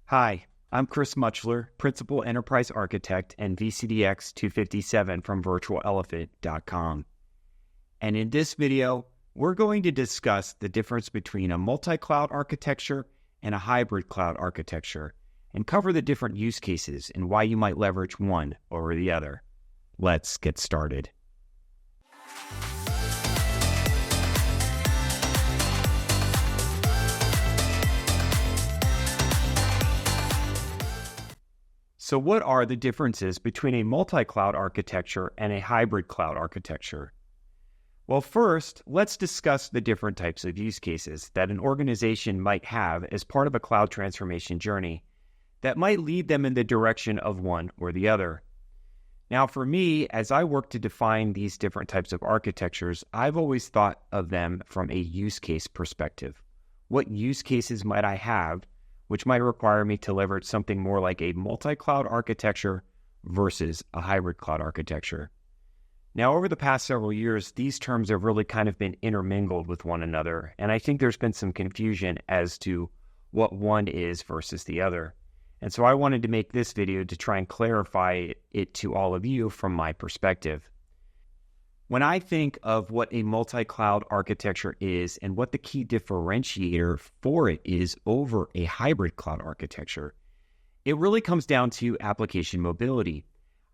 Hi, I'm Chris Muchler, Principal Enterprise Architect and VCDX 257 from virtualelephant.com. And in this video, we're going to discuss the difference between a multi-cloud architecture and a hybrid cloud architecture, and cover the different use cases and why you might leverage one over the other. Let's get started. So what are the differences between a multi-cloud architecture and a hybrid cloud architecture? Well, first, let's discuss the different types of use cases that an organization might have as part of a cloud transformation journey that might lead them in the direction of one or the other. Now, for me, as I work to define these different types of architectures, I've always thought of them from a use case perspective. What use cases might I have which might require me to leverage something more like a multi-cloud architecture versus a hybrid cloud architecture? Now, over the past several years, these terms have really kind of been intermingled with one another, and I think there's been some confusion as to what one is versus the other. And so I wanted to make this video to try and clarify it to all of you from my perspective. When I think of what a multi-cloud architecture is and what the key differentiator for it is over a hybrid cloud architecture, it really comes down to application mobility.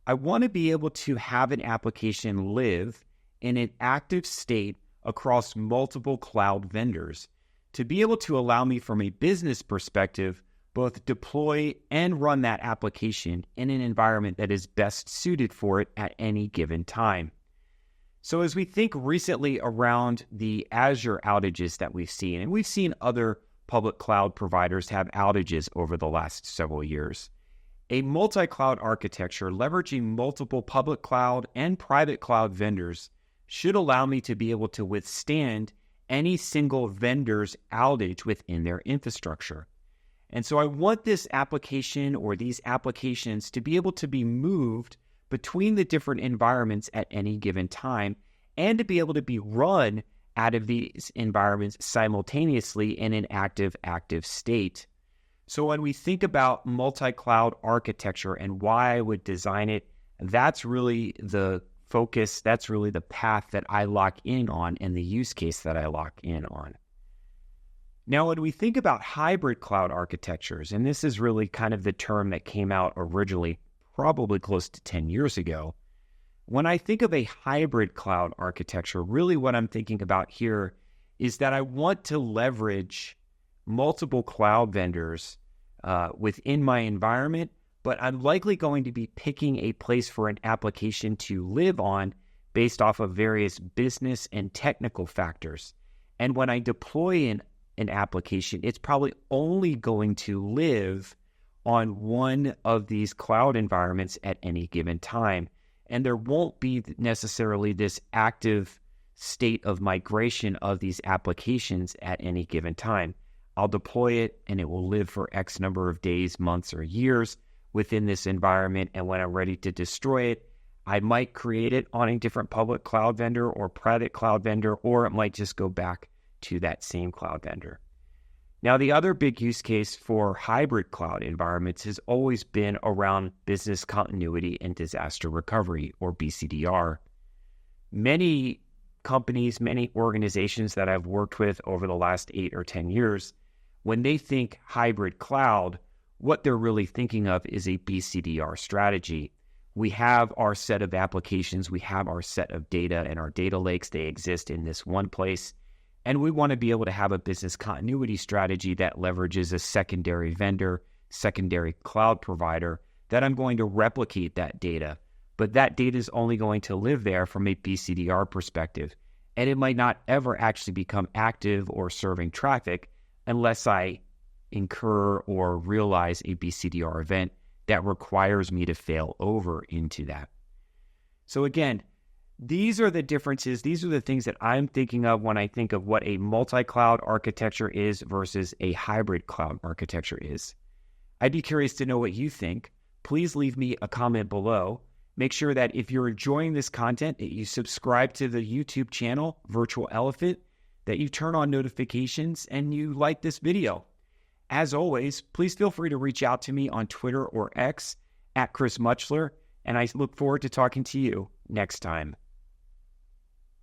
I want to be able to have an application live in an active state across multiple cloud vendors to be able to allow me from a business perspective both deploy and run that application in an environment that is best suited for it at any given time. So as we think recently around the Azure outages that we've seen, and we've seen other public cloud providers have outages over the last several years, a multi-cloud architecture leveraging multiple public cloud and private cloud vendors should allow me to be able to withstand any single vendor's outage within their infrastructure. And so I want this application or these applications to be able to be moved between the different environments at any given time, and to be able to be run out of these environments simultaneously in an active state. So when we think about multi-cloud architecture and why I would design it, that's really the focus, that's really the path that I lock in on and the use case that I lock in on. Now, when we think about hybrid cloud architectures, and this is really kind of the term that came out originally probably close to 10 years ago. When I think of a hybrid cloud architecture, really what I'm thinking about here is that I want to leverage multiple cloud vendors within my environment, but I'm likely going to be picking a place for an application to live on based off of various business and technical factors. And when I deploy an application, it's probably only going to live on one of these cloud environments at any given time. And there won't be necessarily this active state of migration of these applications at any given time. I'll deploy it and it will live for X number of days, months, or years within this environment. And when I'm ready to destroy it, I might create it on a different public cloud vendor or private cloud vendor, or it might just go back to that same cloud vendor. Now, the other big use case for hybrid cloud environments has always been around business continuity and disaster recovery, or BCDR. Many companies, many organizations that I've worked with over the last 8 or 10 years, when they think hybrid cloud, what they're really thinking of is a BCDR strategy. We have our set of applications, we have our set of data and our data lakes, they exist in this one place. And we want to be able to have a business continuity strategy that leverages a secondary vendor, secondary cloud provider, that I'm going to replicate that data. But that data is only going to live there from a BCDR perspective. And it might not ever actually become active or serving traffic unless I incur or realize a BCDR event that requires me to fail over into that. So again, these are the differences. These are the things that I'm thinking of when I think of what a multi-cloud architecture is versus a hybrid cloud architecture is. I'd be curious to know what you think. Please leave me a comment below. Make sure that if you're enjoying this content, that you subscribe to the YouTube channel, Virtual Elephant, that you turn on notifications and you like this video. As always, please feel free to reach out to me on Twitter or X at Chris Mutchler, and I look forward to talking to you next time.